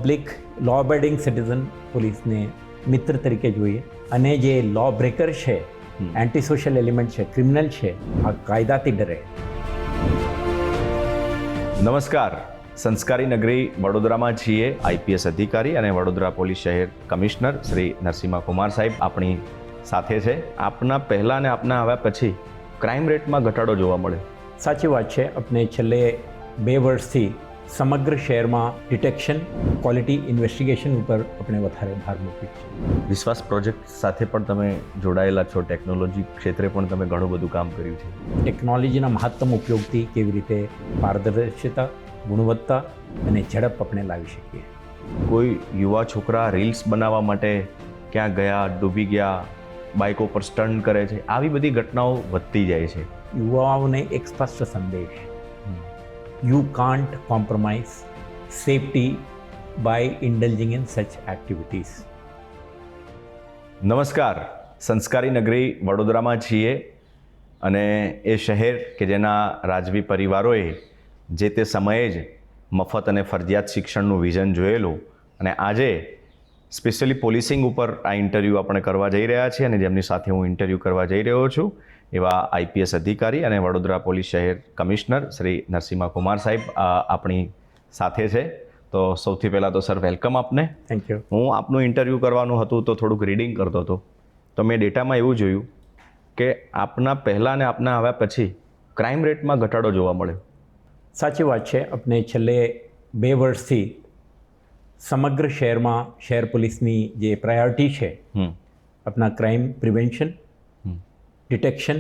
Public લો અબેડિંગ citizen પોલીસને મિત્ર તરીકે જોઈએ અને જે લો બ્રેકર છે, એન્ટી સોશિયલ એલિમેન્ટ છે, ક્રિમિનલ છે, આ કાયદાથી ડરે. નમસ્કાર, સંસ્કારી નગરી વડોદરામાં છીએ. આઈપીએસ અધિકારી અને વડોદરા પોલીસ શહેર કમિશનર શ્રી નરસિંહ કુમાર સાહેબ આપણી સાથે છે. આપના પહેલા અને આપના આવ્યા પછી ક્રાઇમ રેટમાં ઘટાડો જોવા મળે. સાચી વાત છે. આપણે છેલ્લે 2 વર્ષથી સમગ્ર શહેરમાં ડિટેક્શન, ક્વોલિટી ઇન્વેસ્ટિગેશન ઉપર આપણે વધારે ભાર મૂક્યો છે. વિશ્વાસ પ્રોજેક્ટ સાથે પણ તમે જોડાયેલા છો. ટેકનોલોજી ક્ષેત્રે પણ તમે ઘણું બધું કામ કર્યું છે. ટેકનોલોજીના મહત્તમ ઉપયોગથી કેવી રીતે પારદર્શિતા, ગુણવત્તા અને ઝડપ આપણે લાવી શકીએ. કોઈ યુવા છોકરા રીલ્સ બનાવવા માટે ક્યાં ગયા, ડૂબી ગયા, બાઇકો પર સ્ટન્ટ કરે છે, આવી બધી ઘટનાઓ વધતી જાય છે. યુવાઓને એક સ્પષ્ટ સંદેશ: you can't compromise safety by indulging in such activities. નમસ્કાર, સંસ્કારી નગરી વડોદરામાં છીએ અને એ શહેર કે જેના રાજવી પરિવારોએ જે તે સમયે જ મફત અને ફરજિયાત શિક્ષણનું વિઝન જોયેલું અને આજે સ્પેશિયલી પોલીસિંગ ઉપર આ ઇન્ટરવ્યૂ આપણે કરવા જઈ રહ્યા છીએ અને જેમની સાથે હું ઇન્ટરવ્યૂ કરવા જઈ રહ્યો છું એવા આઈપીએસ અધિકારી અને વડોદરા પોલીસ શહેર કમિશનર શ્રી નરસિંહ કુમાર સાહેબ આપણી સાથે છે. તો સૌથી પહેલાં તો સર વેલકમ આપને. Thank you. હું આપનું ઇન્ટરવ્યૂ કરવાનું હતું તો થોડુંક રીડિંગ કરતો હતો તો મેં ડેટામાં એવું જોયું કે આપના પહેલાં અને આપના આવ્યા પછી ક્રાઇમ રેટમાં ઘટાડો જોવા મળ્યો. સાચી વાત છે. આપણે છેલ્લે 2 વર્ષથી સમગ્ર શહેરમાં શહેર પોલીસની જે પ્રાયોરિટી છે, આપણા crime prevention, detection,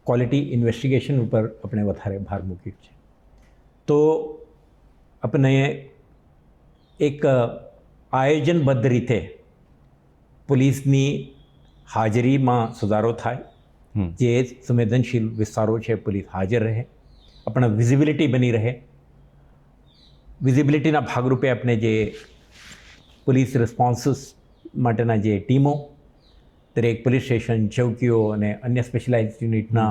quality investigation ઉપર આપણે વધારે ભાર મૂક્યો છે. તો આપણે એક આયોજનબદ્ધ રીતે પોલીસની હાજરીમાં સુધારો થાય, જે સંવેદનશીલ વિસ્તારો છે પોલીસ હાજર રહે, આપણા વિઝિબિલિટી બની રહે. વિઝિબિલિટીના ભાગરૂપે આપણે જે પોલીસ રિસ્પોન્સીસ માટેના જે ટીમો દરેક પોલીસ સ્ટેશન, ચોકીઓ અને અન્ય સ્પેશિયલાઇઝ યુનિટના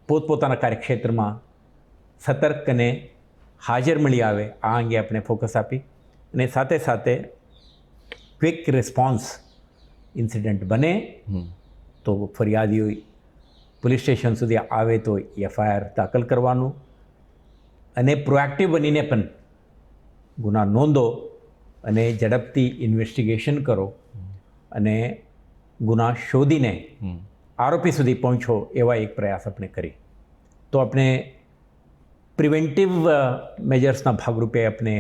પોતપોતાના કાર્યક્ષેત્રમાં સતર્ક અને હાજર મળી આવે, આ અંગે આપણે ફોકસ આપી અને સાથે સાથે ક્વિક રિસ્પોન્સ ઇન્સિડન્ટ બને તો ફરિયાદીઓ પોલીસ સ્ટેશન સુધી આવે તો એફઆઈઆર દાખલ કરવાનું અને પ્રોએક્ટિવ બનીને પણ ગુના નોંધો અને ઝડપથી ઇન્વેસ્ટિગેશન કરો અને ગુના શોધીને આરોપી સુધી પહોંચો, એવા એક પ્રયાસ આપણે કરી. તો આપણે પ્રિવેન્ટિવ મેજર્સના ભાગરૂપે આપણે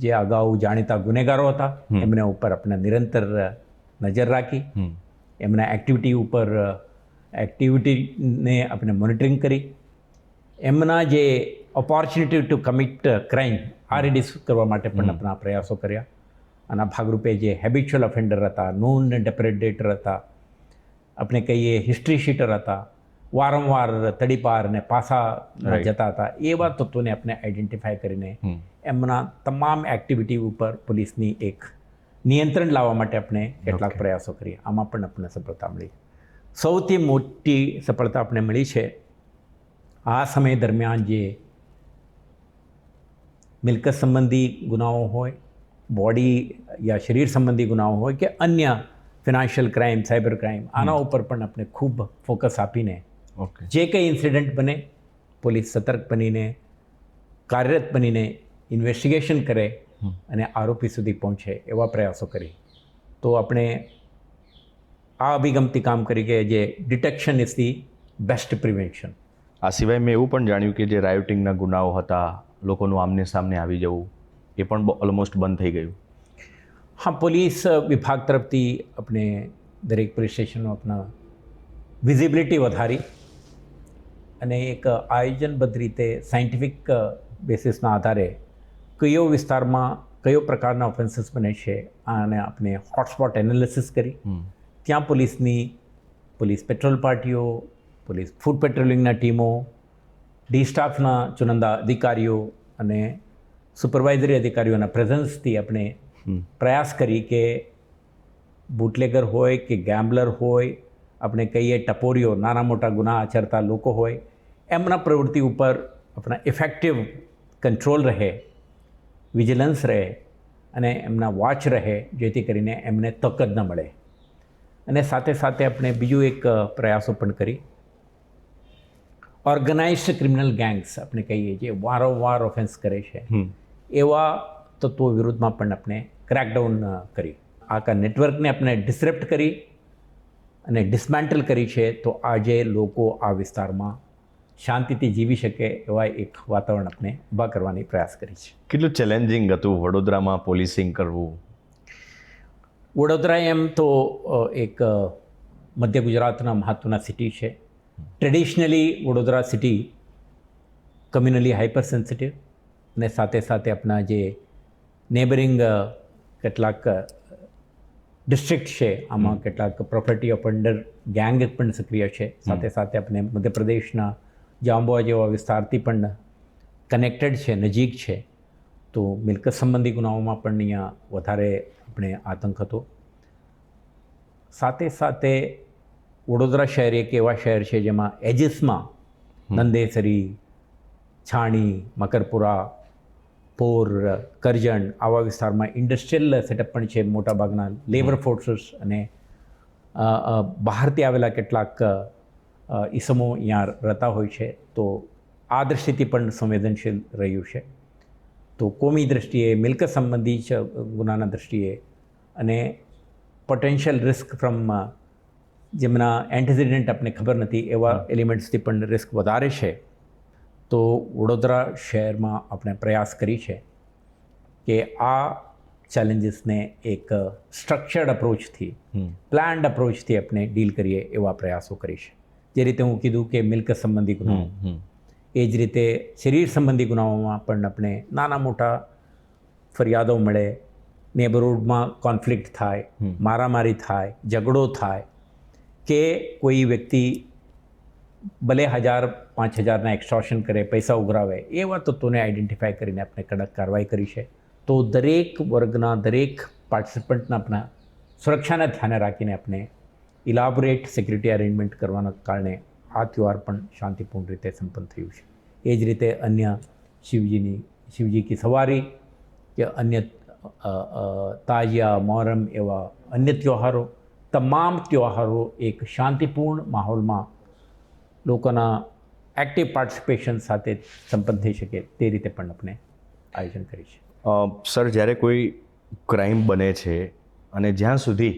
જે અગાઉ જાણીતા ગુનેગારો હતા એમના ઉપર આપણે નિરંતર નજર રાખી, એમના એક્ટિવિટીને આપણે મોનિટરિંગ કરી, એમના જે ઓપોર્ચ્યુનિટી ટુ કમિટ ક્રાઇમ આ રિડ્યુસ કરવા માટે પણ આપણા પ્રયાસો કર્યા. આના ભાગરૂપે જે હેબિચ્યુઅલ ઓફેન્ડર હતા, નોન ડેપ્રેડેટર હતા, આપણે કહીએ હિસ્ટ્રી શીટર હતા, વારંવાર તડીપાર અને પાસા જતા હતા, એવા તત્વોને આપણે આઈડેન્ટિફાય કરીને એમના તમામ એક્ટિવિટી ઉપર પોલીસની એક નિયંત્રણ લાવવા માટે આપણે કેટલાક પ્રયાસો કરીએ. આમાં પણ આપણને સફળતા મળી. સૌથી મોટી સફળતા આપણે મળી છે આ સમય દરમિયાન જે મિલકત સંબંધી ગુનાઓ હોય, બોડી યા શરીર સંબંધી ગુનાઓ હોય કે અન્ય ફિનાન્શિયલ ક્રાઇમ, સાયબર ક્રાઇમ, આના ઉપર પણ આપણે ખૂબ ફોકસ આપીને જે કંઈ ઇન્સિડન્ટ બને પોલીસ સતર્ક બનીને, કાર્યરત બનીને ઇન્વેસ્ટિગેશન કરે અને આરોપી સુધી પહોંચે એવા પ્રયાસો કરી. તો આપણે આ અભિગમથી કામ કરી કે જે detection is the best prevention. આ સિવાય મેં એવું પણ જાણ્યું કે જે રાયોટિંગના ગુનાઓ હતા, લોકોનું આમને સામને આવી જવું, એ પણ ઓલમોસ્ટ બંધ થઈ ગયું. હા, પોલીસ વિભાગ તરફથી આપણે દરેક પોલીસ સ્ટેશનો આપણા વિઝિબિલિટી વધારી અને એક આયોજનબદ્ધ રીતે સાયન્ટિફિક બેસિસના આધારે કયો વિસ્તારમાં કયો પ્રકારના ઓફેન્સીસ બને છે અને આપણે હોટસ્પોટ એનાલિસિસ કરી. ત્યાં પોલીસ પેટ્રોલ પાર્ટીઓ, પોલીસ ફૂડ પેટ્રોલિંગના ટીમો, ડી સ્ટાફના ચુનંદા અધિકારીઓ અને સુપરવાઇઝરી અધિકારીઓના પ્રેઝન્સથી આપણે પ્રયાસ કરી કે બુટલેગર હોય કે ગેમ્બલર હોય, આપણે કહીએ ટપોરીઓ, નાના મોટા ગુના આચરતા લોકો હોય, એમના પ્રવૃત્તિ ઉપર આપણા ઇફેક્ટિવ કંટ્રોલ રહે, વિજિલન્સ રહે અને એમના વોચ રહે, જેથી કરીને એમને તક જ ન મળે. અને સાથે સાથે આપણે બીજું એક પ્રયાસો પણ કરી. ઓર્ગેનાઇઝડ ક્રિમિનલ ગેંગ્સ આપણે કહીએ, જે વારંવાર ઓફેન્સ કરે છે, એવા તત્વો વિરુદ્ધમાં પણ આપણે ક્રેકડાઉન કરી. આખા નેટવર્કને આપણે ડિસરપ્ટ કરી અને ડિસમેન્ટલ કરી છે. તો આજે લોકો આ વિસ્તારમાં શાંતિથી જીવી શકે એવા એક વાતાવરણ આપણે ઊભા કરવાની પ્રયાસ કરી છે. કેટલું ચેલેન્જિંગ હતું વડોદરામાં પોલીસિંગ કરવું? વડોદરા એમ તો એક મધ્ય ગુજરાતના મહત્ત્વના સિટી છે. Traditionally Vadodara city communally hyper sensitive, અને સાથે સાથે આપણા જે નેબરિંગ કેટલાક ડિસ્ટ્રિક્ટ છે, આમાં કેટલાક પ્રોપર્ટી ઓફેન્ડર ગેંગ પણ સક્રિય છે. સાથે સાથે આપણે મધ્યપ્રદેશના જાંબુઆ જેવા વિસ્તારથી પણ કનેક્ટેડ છે, નજીક છે. તો મિલકત સંબંધી ગુનાઓમાં પણ અહીંયા વધારે આપણે આતંક હતો. સાથે સાથે વડોદરા શહેર એક એવા શહેર છે જેમાં એજીસમાં નંદેસરી, છાણી, મકરપુરા, પોર, કરજણ આવા વિસ્તારમાં ઇન્ડસ્ટ્રીયલ સેટઅપ પણ છે. મોટાભાગના લેબર ફોર્સીસ અને બહારથી આવેલા કેટલાક ઈસમો અહીંયા રહેતા હોય છે. તો આ દૃષ્ટિથી પણ સંવેદનશીલ રહ્યું છે. તો કોમી દૃષ્ટિએ, મિલકત સંબંધી ગુનાના દૃષ્ટિએ અને પોટેન્શિયલ રિસ્ક ફ્રોમ જેમના એન્ટેસિડન્ટ આપણને ખબર નથી એવા એલિમેન્ટ્સથી પણ રિસ્ક વધારે છે. તો વડોદરા શહેરમાં આપણે પ્રયાસ કરી છે કે આ ચેલેન્જીસને એક સ્ટ્રક્ચર્ડ અપ્રોચથી, પ્લાન્ડ અપ્રોચથી આપણે ડીલ કરીએ એવા પ્રયાસો કરી છે. જે રીતે હું કીધું કે મિલકત સંબંધી ગુનાઓ, એ જ રીતે શરીર સંબંધી ગુનાઓમાં પણ આપણે નાના મોટા ફરિયાદો મળે, નેબરહુડમાં કોન્ફ્લિક્ટ થાય, મારામારી થાય, ઝઘડો થાય, કે કોઈ વ્યક્તિ ભલે 1000-5000ના એક્સટોર્શન કરે, પૈસા ઉઘરાવે, એવા તત્વોને આઈડેન્ટિફાઈ કરીને આપણે કડક કાર્યવાહી કરી છે. તો દરેક વર્ગના, દરેક પાર્ટિસિપન્ટના આપણા સુરક્ષાને ધ્યાને રાખીને આપણે ઇલાબોરેટ સિક્યુરિટી અરેન્જમેન્ટ કરવાના કારણે આ તહેવાર પણ શાંતિપૂર્ણ રીતે સંપન્ન થયું છે. એ જ રીતે અન્ય શિવજી કી સવારી કે અન્ય તાજિયા, મોહરમ એવા અન્ય તહેવારો, તમામ તહેવારો એક શાંતિપૂર્ણ માહોલમાં લોકોના એક્ટિવ પાર્ટિસિપેશન સાથે સંપન્ન થઈ શકે તે રીતે પણ આપણે આયોજન કરી છે. સર, જ્યારે કોઈ ક્રાઇમ બને છે અને જ્યાં સુધી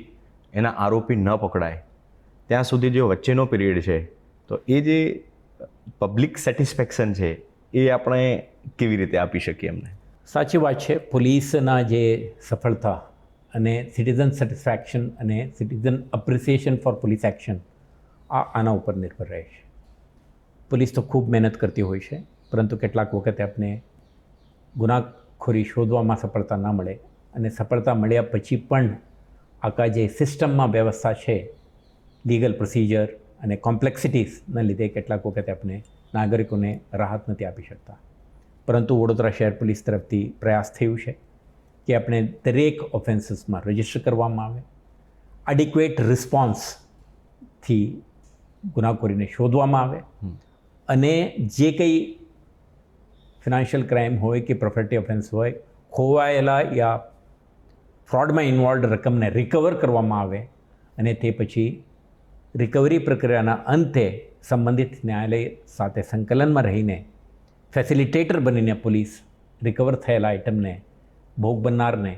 એના આરોપી ન પકડાય ત્યાં સુધી જે વચ્ચેનો પીરિયડ છે, તો એ જે પબ્લિક સેટિસ્ફેક્શન છે એ આપણે કેવી રીતે આપી શકીએ એમને? સાચી વાત છે. પોલીસના જે સફળતા અને સિટીઝન સેટિસ્ફેક્શન અને citizen appreciation for police action આના ઉપર નિર્ભર રહે છે. પોલીસ તો ખૂબ મહેનત કરતી હોય છે, પરંતુ કેટલાક વખતે આપણે ગુનાખોરી શોધવામાં સફળતા ના મળે, અને સફળતા મળ્યા પછી પણ આખા જે સિસ્ટમમાં વ્યવસ્થા છે, લીગલ પ્રોસિજર અને કોમ્પ્લેક્સિટીઝના લીધે કેટલાક વખતે આપણે નાગરિકોને રાહત નથી આપી શકતા. પરંતુ વડોદરા શહેર પોલીસ તરફથી પ્રયાસ થયું છે કે આપણે દરેક ઓફેન્સીસમાં રજિસ્ટર કરવામાં આવે, એડિક્વેટ રિસ્પોન્સથી ગુનાખોરીને શોધવામાં આવે, અને જે કંઈ ફિનાન્શિયલ ક્રાઇમ હોય કે પ્રોપર્ટી ઓફેન્સ હોય, ખોવાયેલા યા ફ્રોડમાં ઇન્વોલ્વ રકમને રિકવર કરવામાં આવે, અને તે પછી રિકવરી પ્રક્રિયાના અંતે સંબંધિત ન્યાયાલય સાથે સંકલનમાં રહીને ફેસિલિટેટર બનીને પોલીસ રિકવર થયેલા આઇટમને ભોગ બનનારને,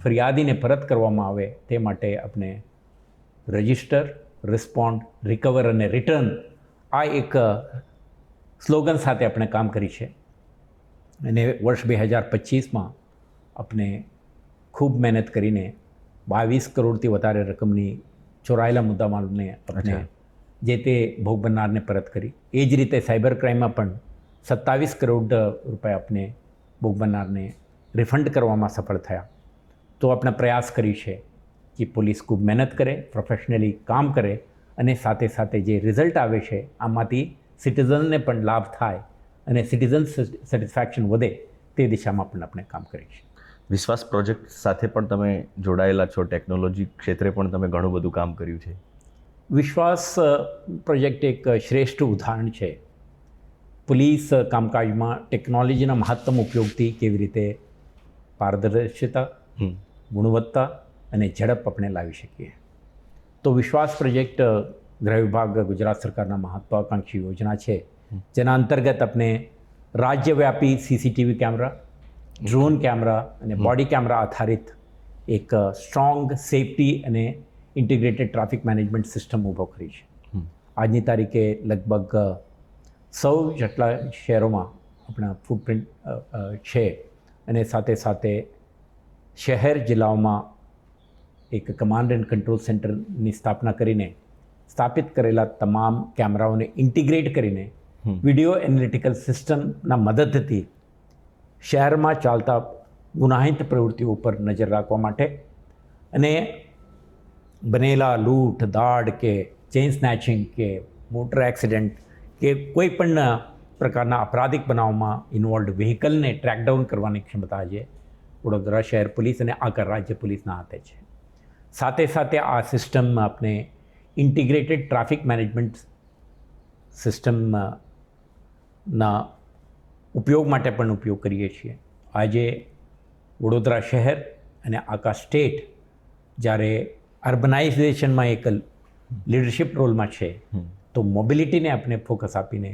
ફરિયાદીને પરત કરવામાં આવે તે માટે આપણે રજિસ્ટર, રિસ્પોન્ડ, રિકવર અને રિટર્ન આ એક સ્લોગન સાથે આપણે કામ કરી છે. અને વર્ષ 2025માં આપણે ખૂબ મહેનત કરીને 22 કરોડથી વધારે રકમની ચોરાયેલા મુદ્દામાલને આપણે જે તે ભોગ બનનારને પરત કરી. એ જ રીતે સાયબર ક્રાઇમમાં પણ 27 કરોડ રૂપિયા આપણે ભોગ બનનારને રિફંડ કરવામાં સફળ થયા. તો આપણે પ્રયાસ કરી છે કે પોલીસ ખૂબ મહેનત કરે, પ્રોફેશનલી કામ કરે, અને સાથે સાથે જે રિઝલ્ટ આવે છે આમાંથી સિટીઝનને પણ લાભ થાય અને સિટીઝન સેટિસ્ફેક્શન વધે તે દિશામાં પણ આપણે કામ કરીએ છીએ. વિશ્વાસ પ્રોજેક્ટ સાથે પણ તમે જોડાયેલા છો, ટેકનોલોજી ક્ષેત્રે પણ તમે ઘણું બધું કામ કર્યું છે. વિશ્વાસ પ્રોજેક્ટ એક શ્રેષ્ઠ ઉદાહરણ છે પોલીસ કામકાજમાં ટેકનોલોજીના મહત્તમ ઉપયોગથી કેવી રીતે પારદર્શિતા, ગુણવત્તા અને ઝડપ આપણે લાવી શકીએ. તો વિશ્વાસ પ્રોજેક્ટ ગૃહ વિભાગ ગુજરાત સરકારના મહત્વાકાંક્ષી યોજના છે, જેના અંતર્ગત આપણે રાજ્યવ્યાપી સીસીટીવી કેમેરા, ડ્રોન કેમેરા અને બોડી કેમેરા આધારિત એક સ્ટ્રોંગ સેફટી અને ઇન્ટિગ્રેટેડ ટ્રાફિક મેનેજમેન્ટ સિસ્ટમ ઊભો કરી છે. આજની તારીખે લગભગ 100 જેટલા શહેરોમાં આપણા ફૂટપ્રિન્ટ છે અને સાથે સાથે શહેર જિલ્લાઓમાં એક કમાન્ડ એન્ડ કંટ્રોલ સેન્ટરની સ્થાપના કરીને સ્થાપિત કરેલા તમામ કેમેરાઓને ઇન્ટિગ્રેટ કરીને વિડીયો એનાલિટિકલ સિસ્ટમના મદદથી શહેરમાં ચાલતા ગુનાહિત પ્રવૃત્તિઓ ઉપર નજર રાખવા માટે અને બનેલા લૂંટ, દાડ કે ચેઇન સ્નેચિંગ કે મોટર એક્સિડન્ટ કે કોઈ પણ પ્રકારના અપરાધિક બનાવમાં ઇન્વોલ્વ વ્હીકલને ટ્રેક ડાઉન કરવાની ક્ષમતા આજે વડોદરા શહેર પોલીસ અને આખા રાજ્ય પોલીસના હાથે છે. સાથે સાથે આ સિસ્ટમમાં આપણે ઇન્ટિગ્રેટેડ ટ્રાફિક મેનેજમેન્ટ સિસ્ટમના ઉપયોગ માટે પણ ઉપયોગ કરીએ છીએ. આજે વડોદરા શહેર અને આખા સ્ટેટ જ્યારે અર્બનાઇઝેશનમાં એક લીડરશિપ રોલમાં છે, તો મોબિલિટીને આપણે ફોકસ આપીને,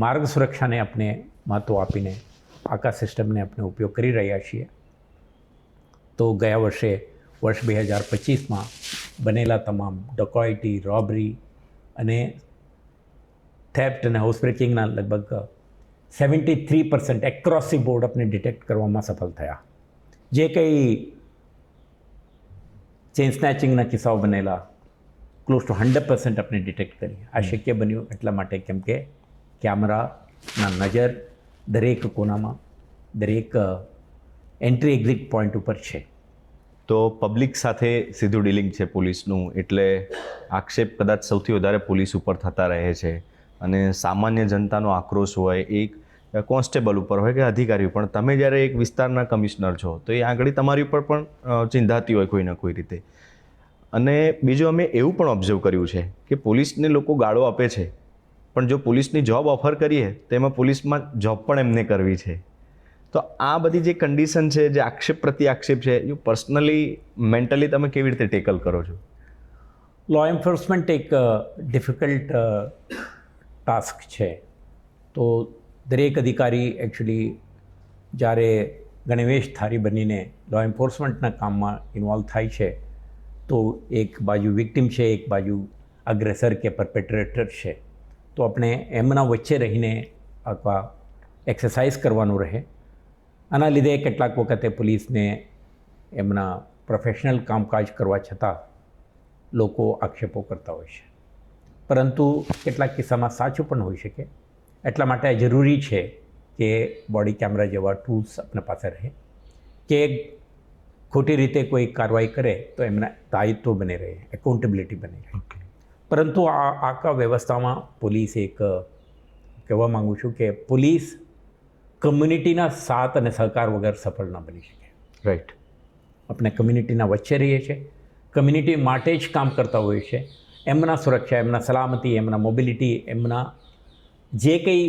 માર્ગ સુરક્ષાને આપણે મહત્ત્વ આપીને આખા સિસ્ટમને આપણે ઉપયોગ કરી રહ્યા છીએ. તો ગયા વર્ષે વર્ષ 2025માં બનેલા તમામ ડકોઇટી, રોબરી અને થેફ્ટ અને હાઉસબ્રેકિંગના લગભગ 73% એક્રોસ ધી બોર્ડ આપણે ડિટેક્ટ કરવામાં સફળ થયા. જે કંઈ ચેઇન સ્નેચિંગના કિસ્સાઓ બનેલા ક્લોઝ ટુ 100% આપણે ડિટેક્ટ કરી. આ શક્ય બન્યું એટલા માટે કેમ કે કેમેરાના નજર દરેક કોનામાં, દરેક એન્ટ્રી એક્ઝિટ પોઈન્ટ ઉપર છે. તો પબ્લિક સાથે સીધું ડીલિંગ છે પોલીસનું, એટલે આક્ષેપ કદાચ સૌથી વધારે પોલીસ ઉપર થતા રહે છે અને સામાન્ય જનતાનો આક્રોશ હોય એક કોન્સ્ટેબલ ઉપર હોય કે અધિકારી ઉપર. પણ તમે જ્યારે એક વિસ્તારના કમિશનર છો તો એ આગળ તમારી ઉપર પણ ચિંધાતી હોય કોઈ ને કોઈ રીતે. અને બીજું અમે એવું પણ ઓબ્ઝર્વ કર્યું છે કે પોલીસને લોકો ગાળો આપે છે, પણ જો પોલીસની જોબ ઓફર કરીએ તો એમાં પોલીસમાં જોબ પણ એમને કરવી છે. તો આ બધી જે કન્ડિશન છે, જે આક્ષેપ પ્રતિ આક્ષેપ છે, એ પર્સનલી મેન્ટલી તમે કેવી રીતે ટેકલ કરો છો? લો એન્ફોર્સમેન્ટ એક ડિફિકલ્ટ ટાસ્ક છે. તો દરેક અધિકારી એકચ્યુઅલી જ્યારે ગણવેશધારી બનીને લો એન્ફોર્સમેન્ટના કામમાં ઇન્વોલ્વ થાય છે, તો એક બાજુ વિક્ટિમ છે, એક બાજુ અગ્રેસર કે પરપેટ્રેટર છે. તો આપણે એમના વચ્ચે રહીને અથવા એક્સરસાઇઝ કરવાનું રહે. આના લીધે કેટલાક વખતે પોલીસને એમના પ્રોફેશનલ કામકાજ કરવા છતાં લોકો આક્ષેપો કરતા હોય છે, પરંતુ કેટલાક કિસ્સામાં સાચું પણ હોઈ શકે. એટલા માટે જરૂરી છે કે બોડી કેમેરા જેવા ટૂલ્સ આપણા પાસે રહે કે ખોટી રીતે કોઈ કાર્યવાહી કરે તો એમના દાયિત્વ બને રહે, એકાઉન્ટેબિલિટી બને રહે. પરંતુ આ આખા વ્યવસ્થામાં પોલીસ એક કહેવા માગું છું કે પોલીસ કમ્યુનિટીના સાથ અને સહકાર વગર સફળ ન બની શકે. રાઈટ. આપણે કમ્યુનિટીના વચ્ચે રહીએ છીએ, કમ્યુનિટી માટે જ કામ કરતા હોઈએ છીએ. એમના સુરક્ષા, એમના સલામતી, એમના મોબિલિટી, એમના જે કંઈ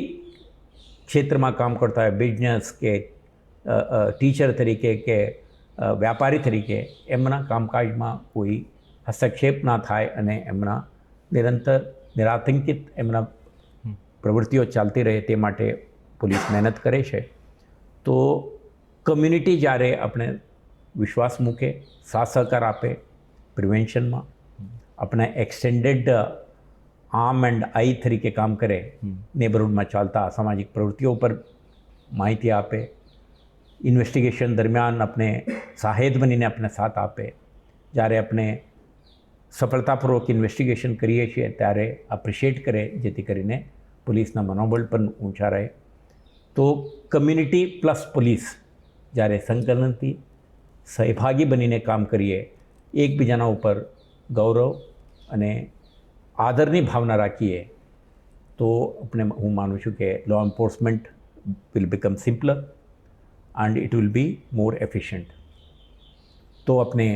ક્ષેત્રમાં કામ કરતા હોય, બિઝનેસ કે ટીચર તરીકે કે વ્યાપારી તરીકે, એમના કામકાજમાં કોઈ હસ્તક્ષેપ ના થાય અને એમના નિરંતર નિરાતંકિત એમના પ્રવૃત્તિઓ ચાલતી રહે તે માટે પોલીસ મહેનત કરે છે. તો કમ્યુનિટી જ્યારે આપણે વિશ્વાસ મૂકે, સાથ સહકાર આપે પ્રિવેન્શનમાં, આપણે એક્સટેન્ડેડ આર્મ એન્ડ આઈ તરીકે કામ કરે, નેબરહુડમાં ચાલતા અસામાજિક પ્રવૃત્તિઓ પર માહિતી આપે, ઇન્વેસ્ટિગેશન દરમિયાન આપણે સાહેદ બનીને આપણે સાથ આપે, જ્યારે આપણે સફળતાપૂર્વક ઇન્વેસ્ટિગેશન કરીએ છીએ ત્યારે એપ્રિશિએટ કરે, જેથી કરીને પોલીસના મનોબળ પણ ઊંચા રહે. તો કમ્યુનિટી પ્લસ પોલીસ જ્યારે સંકલનથી સહભાગી બનીને કામ કરીએ, એકબીજાના ઉપર ગૌરવ અને આદરની ભાવના રાખીએ, તો હું માનું છું કે law enforcement will become simpler and it will be more efficient. તો આપણે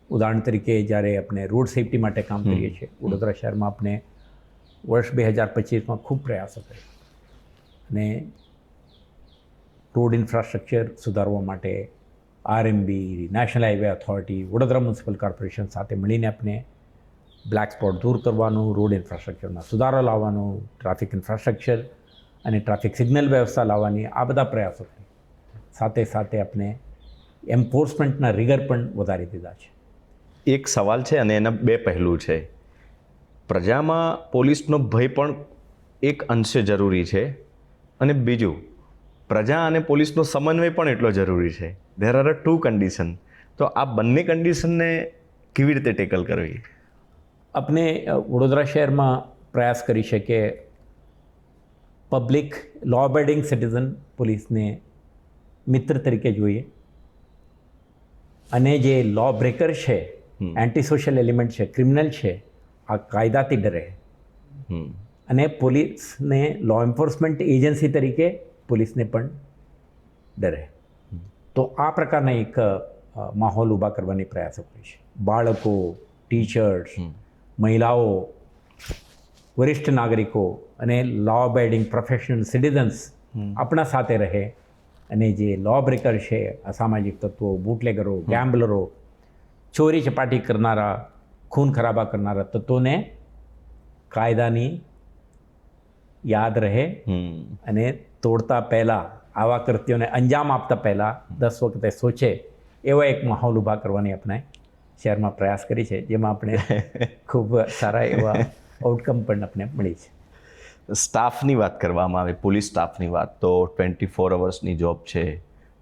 ઉદાહરણ તરીકે જ્યારે આપણે રોડ સેફટી માટે કામ કરીએ છીએ, વડોદરા શહેરમાં આપણે વર્ષ 2025માં ખૂબ પ્રયાસો કર્યા અને રોડ ઇન્ફ્રાસ્ટ્રક્ચર સુધારવા માટે, RMB, national highway authority, Vadodara municipal corporation સાથે મળીને આપણે બ્લેક સ્પોટ દૂર કરવાનું, રોડ ઇન્ફ્રાસ્ટ્રક્ચરમાં સુધારો લાવવાનો, ટ્રાફિક ઇન્ફ્રાસ્ટ્રક્ચર અને ટ્રાફિક સિગ્નલ વ્યવસ્થા લાવવાની, આ બધા પ્રયાસો કરી. સાથે સાથે આપણે એન્ફોર્સમેન્ટના રિગર પણ વધારી દીધા છે. એક સવાલ છે અને એના બે પહેલું છે. પ્રજામાં પોલીસનો ભય પણ એક અંશે જરૂરી છે અને બીજું પ્રજા અને પોલીસનો સમન્વય પણ એટલો જરૂરી છે. There are two condition. તો આ બંને કન્ડિશનને કેવી રીતે ટેકલ કરવી? આપણે વડોદરા શહેરમાં પ્રયાસ કરી છે કે પબ્લિક લો અબેડિંગ સિટીઝન પોલીસને મિત્ર તરીકે જોઈએ અને જે લો બ્રેકર છે, એન્ટી સોશિયલ એલિમેન્ટ છે, ક્રિમિનલ છે, આ કાયદાથી ડરે અને પોલીસને લો એન્ફોર્સમેન્ટ એજન્સી તરીકે પોલીસને પણ ડરે. તો આ પ્રકારના એક માહોલ ઊભા કરવાની પ્રયાસો કરી છે. બાળકો, ટીચર્સ, મહિલાઓ, વરિષ્ઠ નાગરિકો અને લો અબેડિંગ પ્રોફેશનલ સિટીઝન્સ આપણા સાથે રહે અને જે લો બ્રેકર છે, અસામાજિક તત્વો, બુટલેગરો, ગેમ્બલરો, ચોરી ચપાટી કરનારા, ખૂન ખરાબા કરનારા તત્વોને કાયદાની યાદ રહે અને તોડતા પહેલાં, આવા કૃત્યોને અંજામ આપતા પહેલાં 10 વખતે સોચે એવો એક માહોલ ઊભા કરવાની આપણે શહેરમાં પ્રયાસ કરી છે, જેમાં આપણે ખૂબ સારા એવા આઉટકમ પણ આપણે મળી છે. સ્ટાફની વાત કરવામાં આવે, પોલીસ સ્ટાફની વાત, તો 24 અવર્સની જોબ છે,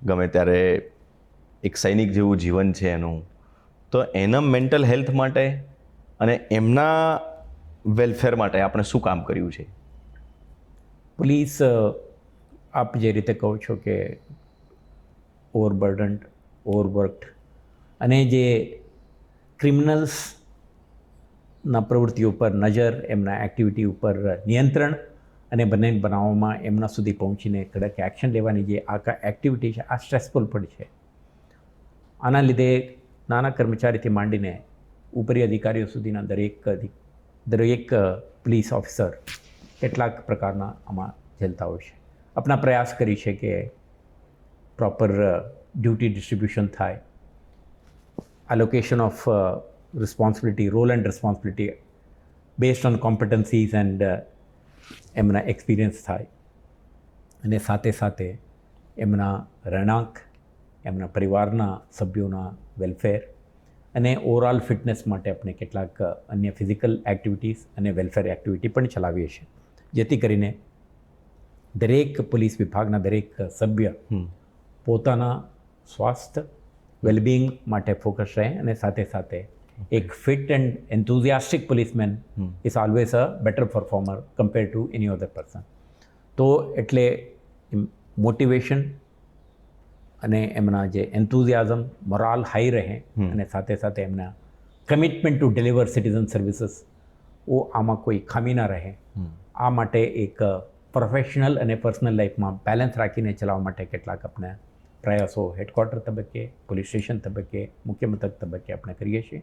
ગમે ત્યારે એક સૈનિક જેવું જીવન છે એનું. તો એના મેન્ટલ હેલ્થ માટે અને એમના વેલફેર માટે આપણે શું કામ કર્યું છે? પોલીસ, આપ જે રીતે કહો છો કે ઓવરબર્ડન્ડ, ઓવરવર્કડ અને જે ક્રિમિનલ્સના પ્રવૃત્તિઓ પર નજર, એમના એક્ટિવિટી ઉપર નિયંત્રણ અને બંને બનાવવામાં એમના સુધી પહોંચીને કડક એક્શન લેવાની જે આ એક્ટિવિટી છે, આ સ્ટ્રેસફુલ પણ છે. આના લીધે નાના કર્મચારીથી માંડીને ઉપરી અધિકારીઓ સુધીના દરેક પોલીસ ઓફિસર કેટલાક પ્રકારના આમાં ઝેલતા હોય છે. આપણા પ્રયાસ કરી છે કે પ્રોપર ડ્યુટી ડિસ્ટ્રીબ્યુશન થાય, allocation of responsibility, role and responsibility based on competencies and એમના એક્સપિરિયન્સ થાય અને સાથે સાથે એમના રહેણાંક, એમના પરિવારના સભ્યોના વેલફેર અને ઓવરઓલ ફિટનેસ માટે આપણે કેટલાક અન્ય ફિઝિકલ એક્ટિવિટીઝ અને વેલફેર એક્ટિવિટી પણ ચલાવીએ છીએ, જેથી કરીને દરેક પોલીસ વિભાગના દરેક સભ્ય પોતાના સ્વાસ્થ્ય, વેલબિંગ માટે ફોકસ રહે અને સાથે સાથે એક fit and enthusiastic policeman is always a better performer compare to any other person. તો એટલે મોટિવેશન અને એમના જે એન્થુઝિયાઝમ, મોરાલ હાઈ રહે અને સાથે સાથે એમના commitment to deliver citizen services આમાં કોઈ ખામી ના રહે, આ માટે એક પ્રોફેશનલ અને પર્સનલ લાઈફમાં બેલેન્સ રાખીને ચલાવવા માટે કેટલાક આપણે પ્રયાસો હેડક્વાર્ટર તબક્કે, પોલીસ સ્ટેશન તબક્કે, મુખ્ય મથક તબક્કે આપણે કરીએ છીએ.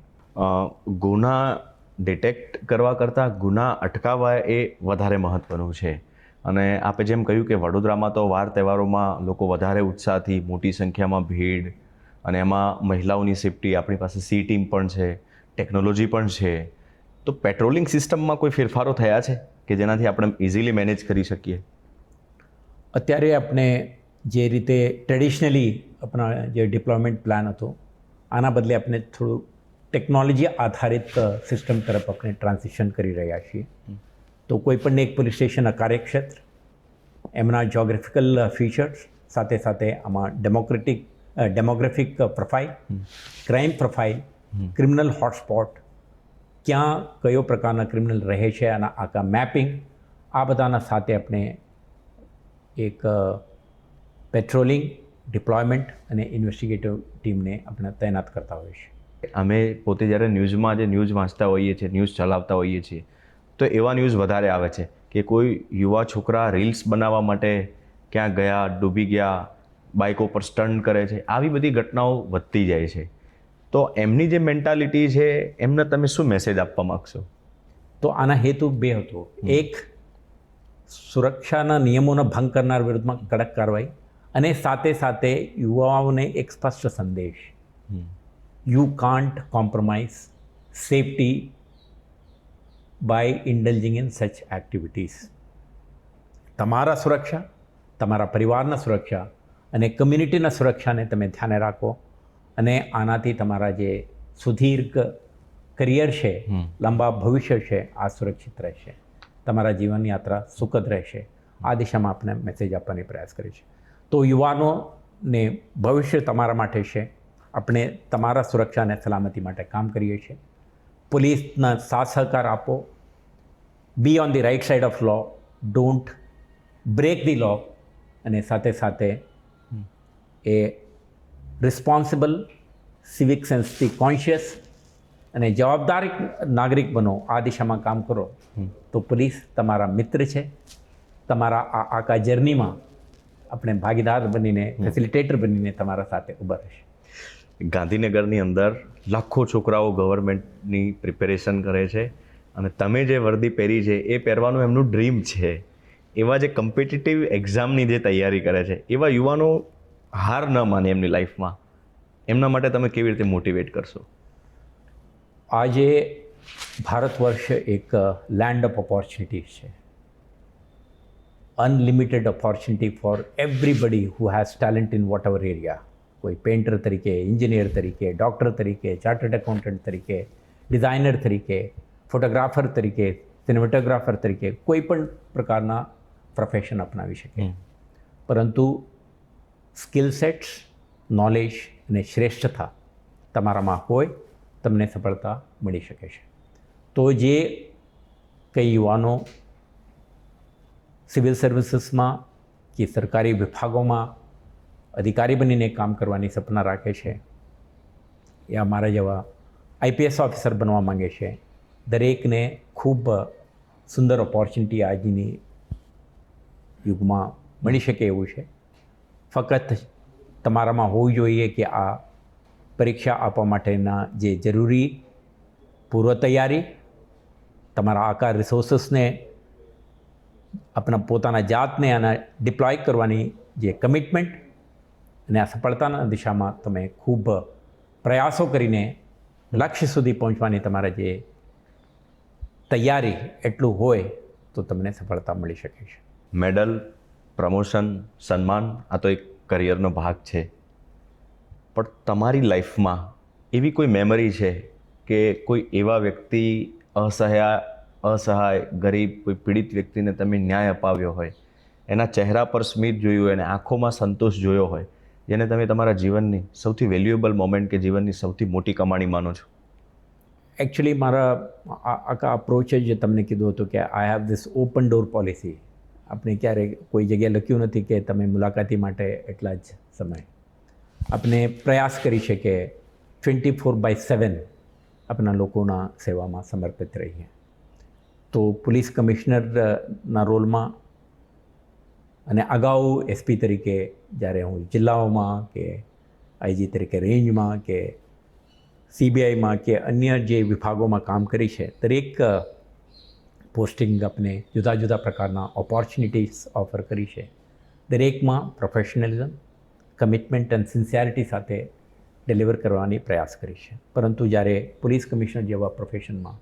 ગુના ડિટેક્ટ કરવા કરતાં ગુના અટકાવવા એ વધારે મહત્ત્વનું છે. અને આપે જેમ કહ્યું કે વડોદરામાં તો વાર તહેવારોમાં લોકો વધારે ઉત્સાહથી, મોટી સંખ્યામાં ભીડ, અને એમાં મહિલાઓની સેફટી, આપણી પાસે સી ટીમ પણ છે, ટેકનોલોજી પણ છે. તો પેટ્રોલિંગ સિસ્ટમમાં કોઈ ફેરફારો થયા છે કે જેનાથી આપણે ઇઝીલી મેનેજ કરી શકીએ? અત્યારે આપણે જે રીતે ટ્રેડિશનલી આપણા જે ડિપ્લોયમેન્ટ પ્લાન હતો, આના બદલે આપણે થોડું ટેકનોલોજી આધારિત સિસ્ટમ તરફ આપણે ટ્રાન્ઝિશન કરી રહ્યા છીએ. તો કોઈપણને એક પોલીસ સ્ટેશનના કાર્યક્ષેત્ર, એમના જ્યોગ્રાફિકલ ફીચર્સ, સાથે સાથે આમાં demographic profile, crime profile, criminal hotspot, ક્યાં કયો પ્રકારના ક્રિમિનલ રહે છે, આના આખા મેપિંગ, આ બધાના સાથે આપણે એક પેટ્રોલિંગ, ડિપ્લોયમેન્ટ અને ઇન્વેસ્ટિગેટિવ ટીમને આપણે તૈનાત કરતા હોઈએ છીએ. અમે પોતે જ્યારે ન્યૂઝમાં જે ન્યૂઝ વાંચતા હોઈએ છીએ, ન્યૂઝ ચલાવતા હોઈએ છીએ, તો એવા ન્યૂઝ વધારે આવે છે કે કોઈ યુવા છોકરા રીલ્સ બનાવવા માટે ક્યાં ગયા, ડૂબી ગયા, બાઇકો પર સ્ટન્ટ કરે છે, આવી બધી ઘટનાઓ વધતી જાય છે. તો એમની જે મેન્ટાલિટી છે, એમને તમે શું મેસેજ આપવા માગશો? તો આના હેતુ બે હતો. એક, સુરક્ષાના નિયમોનો ભંગ કરનાર વિરુદ્ધમાં કડક કાર્યવાહી, અને સાથે સાથે યુવાઓને એક સ્પષ્ટ સંદેશ, you can't compromise safety by indulging in such activities. તમારા સુરક્ષા, તમારા પરિવારના સુરક્ષા અને કમ્યુનિટીના સુરક્ષાને તમે ધ્યાને રાખો, અને આનાથી તમારા જે સુદીર્ઘ કરિયર છે, લાંબા ભવિષ્ય છે, આ સુરક્ષિત રહેશે, તમારા જીવન યાત્રા સુખદ રહેશે. આ દિશામાં આપણે મેસેજ આપવાની પ્રયાસ કરીએ છીએ. તો યુવાનોને ભવિષ્ય તમારા માટે છે, આપણે તમારા સુરક્ષા અને સલામતી માટે કામ કરીએ છીએ. પોલીસના સાથ સહકાર આપો, be on the right side of law, don't break the law, અને સાથે સાથે એ રિસ્પોન્સિબલ, સિવિક સેન્સથી કોન્શિયસ અને જવાબદાર નાગરિક બનો. આ દિશામાં કામ કરો તો પોલીસ તમારા મિત્ર છે. તમારા આ આખા જર્નીમાં આપણે ભાગીદાર બનીને, ફેસિલિટેટર બનીને તમારા સાથે ઊભા રહેશે. ગાંધીનગરની અંદર લાખો છોકરાઓ ગવર્મેન્ટની પ્રિપેરેશન કરે છે, અને તમે જે વર્દી પહેરી છે એ પહેરવાનું એમનું ડ્રીમ છે. એવા જે કમ્પિટિટિવ એક્ઝામની જે તૈયારી કરે છે, એવા યુવાનો હાર ન માને એમની લાઈફમાં, એમના માટે તમે કેવી રીતે મોટિવેટ કરશો? આજે ભારત વર્ષ એક લેન્ડ ઓફ ઓપોર્ચ્યુનિટીઝ છે. Unlimited opportunity four everybody who has talent in vote ever area. કોઈ પેઇન્ટર તરીકે, એન્જિનિયર તરીકે, ડૉક્ટર તરીકે, ચાર્ટર્ડ એકાઉન્ટન્ટ તરીકે, ડિઝાઇનર તરીકે, ફોટોગ્રાફર તરીકે, સિનેમેટોગ્રાફર તરીકે, કોઈ પણ પ્રકારના પ્રોફેશન અપનાવી શકે. પરંતુ સ્કિલ સેટ્સ, નોલેજ અને શ્રેષ્ઠતા તમારામાં હોય, તમને સફળતા મળી શકે છે. તો જે કઈ યુવાનો સિવિલ સર્વિસીસમાં કે સરકારી વિભાગોમાં અધિકારી બનીને કામ કરવાની સપના રાખે છે, યા મારા જેવા આઈપીએસ ઓફિસર બનવા માંગે છે, દરેકને ખૂબ સુંદર ઓપોર્ચ્યુનિટી આજની યુગમાં મળી શકે એવું છે. ફક્ત તમારામાં હોવું જોઈએ કે આ પરીક્ષા આપવા માટેના જે જરૂરી પૂર્વ તૈયારી, તમારા આકાર રિસોર્સિસને, આપણા પોતાના જાતને આના ડિપ્લોય કરવાની જે કમિટમેન્ટ, અને આ સફળતાના દિશામાં તમે ખૂબ પ્રયાસો કરીને લક્ષ્ય સુધી પહોંચવાની તમારા જે તૈયારી એટલું હોય તો તમને સફળતા મળી શકે છે. મેડલ, પ્રમોશન, સન્માન, આ તો એક કરિયરનો ભાગ છે, પણ તમારી લાઈફમાં એવી કોઈ મેમરી છે કે કોઈ એવા વ્યક્તિ અસહાય, ગરીબ, કોઈ પીડિત વ્યક્તિને તમે ન્યાય અપાવ્યો હોય, એના ચહેરા પર સ્મિત જોયું હોય અને આંખોમાં સંતોષ જોયો હોય, જેને તમે તમારા જીવનની સૌથી વેલ્યુએબલ મોમેન્ટ કે જીવનની સૌથી મોટી કમાણી માનો છો? એકચ્યુઅલી મારા આખા અપ્રોચ જ તમને કીધું હતું કે I have this open door policy. આપણે ક્યારેય કોઈ જગ્યાએ લખ્યું નથી કે તમે મુલાકાતી માટે એટલા જ સમય. આપણે પ્રયાસ કરી છે કે 24/7 આપણા લોકોના સેવામાં સમર્પિત રહીએ. તો પોલીસ કમિશનરના રોલમાં અને અગાઉ એસપી તરીકે જ્યારે હું જિલ્લાઓમાં કે આઈજી તરીકે રેન્જમાં કે સીબીઆઈમાં કે અન્ય જે વિભાગોમાં કામ કરી છે, દરેક પોસ્ટિંગ આપણે જુદા જુદા પ્રકારના ઓપોર્ચ્યુનિટીઝ ઓફર કરી છે. દરેકમાં પ્રોફેશનલિઝમ, કમિટમેન્ટ એન્ડ સિન્સિયરિટી સાથે ડિલિવર કરવાની પ્રયાસ કરી છે. પરંતુ જ્યારે પોલીસ કમિશનર જેવા પ્રોફેશનમાં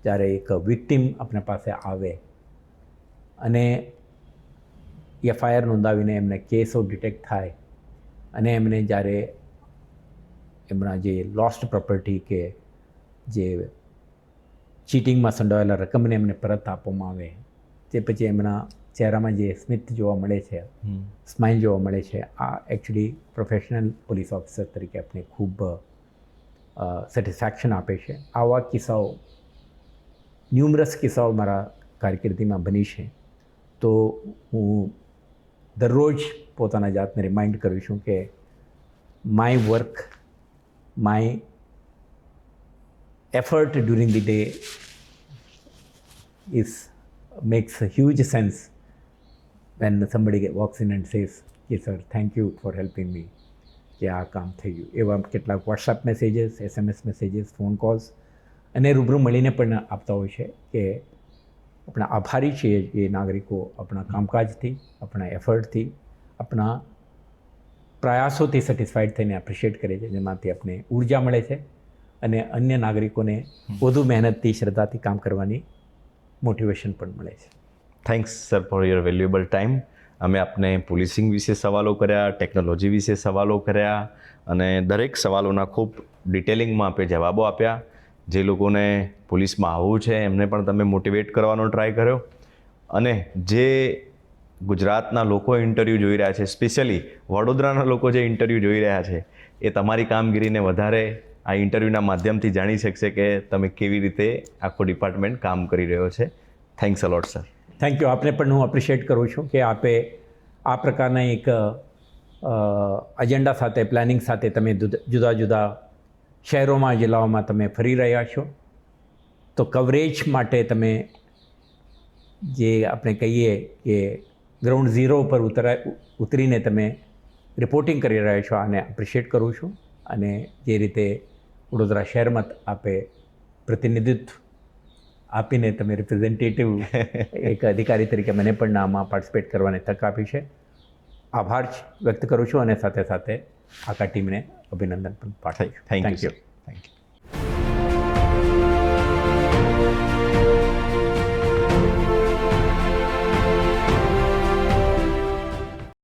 જ્યારે એક વિક્ટિમ આપણા પાસે આવે અને એફઆઈઆર નોંધાવીને એમને કેસો ડિટેક્ટ થાય અને એમને જ્યારે એમના જે લોસ્ટ પ્રોપર્ટી કે જે ચીટિંગમાં સંડોવાયેલા રકમને એમને પરત આપવામાં આવે, તે પછી એમના ચહેરામાં જે સ્મિત જોવા મળે છે, સ્માઇલ જોવા મળે છે, આ એકચ્યુઅલી પ્રોફેશનલ પોલીસ ઓફિસર તરીકે આપણે ખૂબ સેટિસ્ફેક્શન આપે છે. આવા કિસ્સાઓ, ન્યુમરસ કિસ્સાઓ મારા કારકિર્દીમાં બની છે. તો હું દરરોજ પોતાના જાતને રિમાઇન્ડ કરું છું કે my work, my effort during the day makes a huge sense when somebody walks in and says, "Yes sir, thank you for helping me." કે આ કામ થઈ ગયું. એવા કેટલાક WhatsApp messages, SMS messages, phone calls અને રૂબરૂ મળીને પણ આપતા હોય છે કે આપણા આભારી છીએ એ નાગરિકો આપણા કામકાજથી, આપણા એફર્ટથી, આપણા પ્રયાસોથી સેટિસ્ફાઈડ થઈને એપ્રિશિએટ કરે છે, જેમાંથી આપણે ઉર્જા મળે છે અને અન્ય નાગરિકોને વધુ મહેનતથી શ્રદ્ધાથી કામ કરવાની મોટિવેશન પણ મળે છે. Thanks sir for your valuable time. અમે આપને પોલીસિંગ વિશે સવાલો કર્યા, ટેકનોલોજી વિશે સવાલો કર્યા અને દરેક સવાલોના ખૂબ ડિટેલિંગમાં આપે જવાબો આપ્યા. જે લોકોને પોલીસમાં આવવું છે એમને પણ તમે મોટિવેટ કરવાનો ટ્રાય કર્યો અને જે ગુજરાતના લોકો ઇન્ટરવ્યૂ જોઈ રહ્યા છે, સ્પેશિયલી વડોદરાના લોકો જે ઇન્ટરવ્યૂ જોઈ રહ્યા છે, એ તમારી કામગીરીને વધારે આ ઇન્ટરવ્યૂના માધ્યમથી જાણી શકશે કે તમે કેવી રીતે આખો ડિપાર્ટમેન્ટ કામ કરી રહ્યો છે. Thanks a lot sir. Thank you. આપને પણ હું એપ્રિશિએટ કરું છું કે આપે આ પ્રકારના એક એજન્ડા સાથે, પ્લાનિંગ સાથે તમે જુદા જુદા શહેરોમાં, જિલ્લાઓમાં તમે ફરી રહ્યા છો. તો કવરેજ માટે તમે જે આપણે કહીએ કે ગ્રાઉન્ડ ઝીરો પર ઉતરીને તમે રિપોર્ટિંગ કરી રહ્યા છો, આને એપ્રિશિએટ કરું છું. અને જે રીતે વડોદરા શહેરમાં આપે પ્રતિનિધિત્વ આપીને તમે રિપ્રેઝેન્ટેટિવ એક અધિકારી તરીકે મને પણ આમાં પાર્ટિસિપેટ કરવાની તક આપી છે, આભાર વ્યક્ત કરું છું અને સાથે સાથે આખા ટીમને અભિનંદન પણ પાઠવું છું. Thank you. Thank you.